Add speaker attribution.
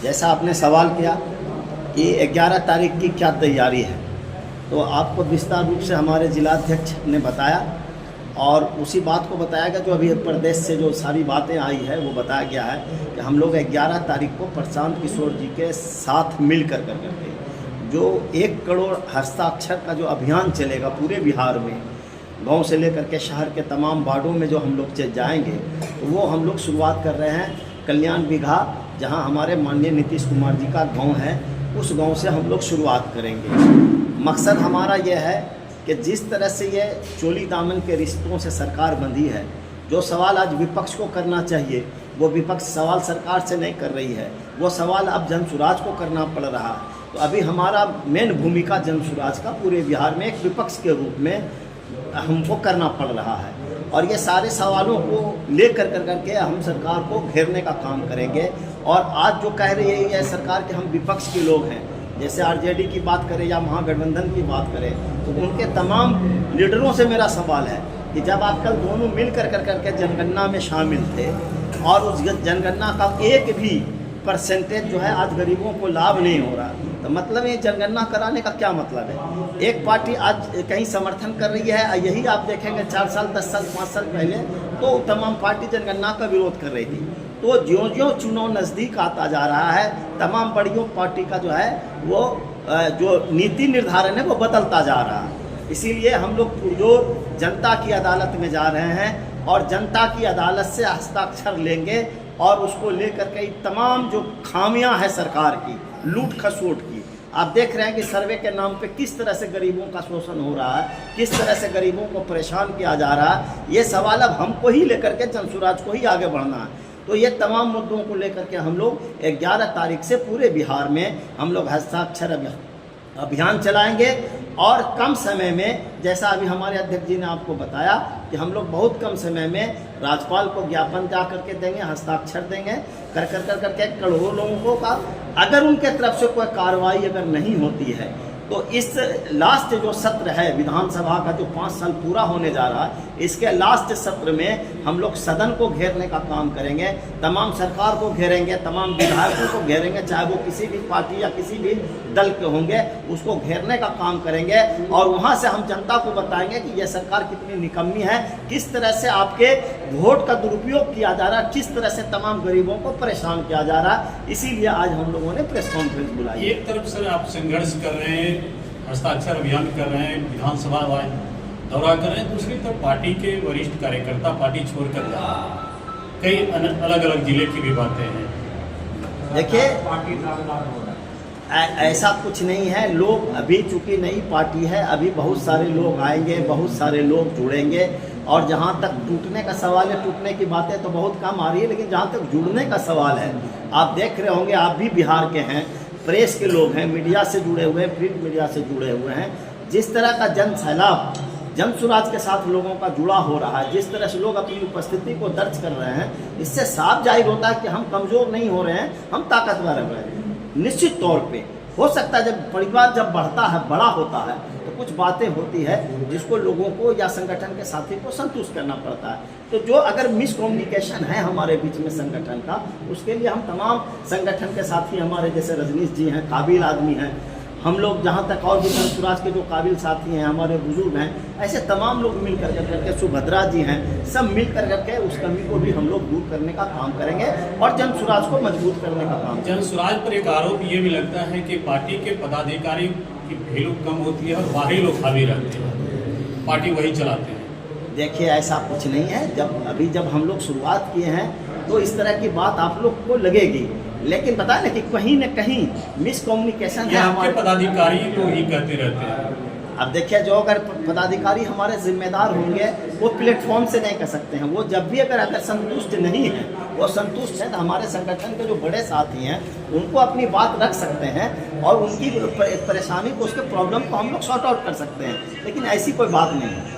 Speaker 1: जैसा आपने सवाल किया कि 11 तारीख की क्या तैयारी है, तो आपको विस्तार रूप से हमारे जिलाध्यक्ष ने बताया और उसी बात को बताया गया जो अभी प्रदेश से जो सारी बातें आई है वो बताया गया है कि हम लोग 11 तारीख को प्रशांत किशोर जी के साथ मिल कर करके जो 1 करोड़ हस्ताक्षर का जो अभियान चलेगा पूरे बिहार में, गांव से लेकर के शहर के तमाम वार्डों में जो हम लोग जाएंगे, तो वो हम लोग शुरुआत कर रहे हैं कल्याण बिघा, जहां हमारे माननीय नीतीश कुमार जी का गांव है, उस गांव से हम लोग शुरुआत करेंगे। मकसद हमारा यह है कि जिस तरह से ये चोली दामन के रिश्तों से सरकार बंधी है, जो सवाल आज विपक्ष को करना चाहिए वो विपक्ष सवाल सरकार से नहीं कर रही है, वो सवाल अब जनसुराज को करना पड़ रहा है। तो अभी हमारा मेन भूमिका जनसुराज का पूरे बिहार में एक विपक्ष के रूप में हमको करना पड़ रहा है और ये सारे सवालों को लेकर करके हम सरकार को घेरने का काम करेंगे। और आज जो कह रही है सरकार कि हम विपक्ष के लोग हैं, जैसे आरजेडी की बात करें या महागठबंधन की बात करें, तो उनके तमाम लीडरों से मेरा सवाल है कि जब आप कल दोनों मिल करके जनगणना में शामिल थे और उस जनगणना का एक भी परसेंटेज जो है आज गरीबों को लाभ नहीं हो रहा, तो मतलब ये जनगणना कराने का क्या मतलब है। एक पार्टी आज कहीं समर्थन कर रही है, यही आप देखेंगे 4 साल 10 साल 5 साल पहले तो तमाम पार्टी जनगणना का विरोध कर रही थी। तो ज्यों-ज्यों चुनाव नज़दीक आता जा रहा है, तमाम बड़ियों पार्टी का जो है वो जो नीति निर्धारण है वो बदलता जा रहा है। इसीलिए हम लोग जो जनता की अदालत में जा रहे हैं और जनता की अदालत से हस्ताक्षर लेंगे और उसको लेकर के तमाम जो खामियां हैं सरकार की, लूट खसोट की, आप देख रहे हैं कि सर्वे के नाम पे किस तरह से गरीबों का शोषण हो रहा है, किस तरह से गरीबों को परेशान किया जा रहा है। ये सवाल अब हमको ही लेकर के जनसुराज को ही आगे बढ़ना है। तो ये तमाम मुद्दों को लेकर के हम लोग 11 तारीख से पूरे बिहार में हम लोग हस्ताक्षर अभियान चलाएंगे और कम समय में, जैसा अभी हमारे अध्यक्ष जी ने आपको बताया कि हम लोग बहुत कम समय में राज्यपाल को ज्ञापन जा करके देंगे, हस्ताक्षर देंगे, करके करोड़ों लोगों का अगर उनके तरफ से कोई कार्रवाई अगर नहीं होती है तो इस लास्ट जो सत्र है विधानसभा का जो 5 साल पूरा होने जा रहा है, इसके लास्ट सत्र में हम लोग सदन को घेरने का काम करेंगे, तमाम सरकार को घेरेंगे, तमाम विधायकों को घेरेंगे, चाहे वो किसी भी पार्टी या किसी भी दल के होंगे, उसको घेरने का काम करेंगे और वहाँ से हम जनता को बताएंगे कि यह सरकार कितनी निकम्मी है, किस तरह से आपके वोट का दुरुपयोग किया जा रहा है, किस तरह से तमाम गरीबों को परेशान किया जा रहा है। इसीलिए आज हम लोगों ने प्रेस कॉन्फ्रेंस बुलाई।
Speaker 2: एक तरफ से आप संघर्ष कर रहे हैं, हस्ताक्षर अभियान कर रहे हैं, विधानसभा दौरा कर रहे हैं, दूसरी तरफ पार्टी के वरिष्ठ कार्यकर्ता पार्टी छोड़कर जा रहे हैं, कई अलग अलग जिले की भी बातें हैं।
Speaker 1: देखिए ऐसा कुछ नहीं है, लोग अभी चूंकि नई पार्टी है, अभी बहुत सारे लोग आएंगे, बहुत सारे लोग जुड़ेंगे और जहाँ तक टूटने का सवाल है, टूटने की बातें तो बहुत कम आ रही है, लेकिन जहाँ तक जुड़ने का सवाल है, आप देख रहे होंगे, आप भी बिहार के हैं, प्रेस के लोग हैं, मीडिया से जुड़े हुए हैं, प्रिंट मीडिया से जुड़े हुए हैं, जिस तरह का जन सैलाब जनसुराज के साथ लोगों का जुड़ा हो रहा है, जिस तरह से लोग अपनी उपस्थिति को दर्ज कर रहे हैं, इससे साफ जाहिर होता है कि हम कमज़ोर नहीं हो रहे हैं, हम ताकतवर हो रहे हैं। निश्चित तौर पे हो सकता है जब परिवार जब बढ़ता है, बड़ा होता है, तो कुछ बातें होती है जिसको लोगों को या संगठन के साथी को संतुष्ट करना पड़ता है। तो जो अगर मिसकम्युनिकेशन है हमारे बीच में संगठन का, उसके लिए हम तमाम संगठन के साथी, हमारे जैसे रजनीश जी हैं, काबिल आदमी हैं, हम लोग जहाँ तक और भी जनसुराज के जो काबिल साथी हैं, हमारे बुजुर्ग हैं, ऐसे तमाम लोग मिल करके, सुभद्रा जी हैं, सब मिल करके उस कमी को भी हम लोग दूर करने का काम करेंगे और जनसुराज को मजबूत करने का काम।
Speaker 2: जनसुराज पर एक आरोप ये भी लगता है कि पार्टी के पदाधिकारी की वैल्यू कम होती है और बाहरी लोग हावी रहते हैं, पार्टी वही चलाते हैं।
Speaker 1: देखिए ऐसा कुछ नहीं है, जब हम लोग शुरुआत किए हैं तो इस तरह की बात आप लोग को लगेगी, लेकिन बता ना कि कहीं न कहीं मिसकम्युनिकेशन है। हमारे
Speaker 2: पदाधिकारी लोग ही कहते रहते हैं।
Speaker 1: अब देखिए, जो अगर पदाधिकारी हमारे जिम्मेदार होंगे वो प्लेटफॉर्म से नहीं कर सकते हैं, वो जब भी अगर संतुष्ट नहीं है, वो संतुष्ट है तो हमारे संगठन के जो बड़े साथी हैं उनको अपनी बात रख सकते हैं और उनकी परेशानी को, उसके प्रॉब्लम को हम लोग सॉर्ट आउट कर सकते हैं, लेकिन ऐसी कोई बात नहीं है।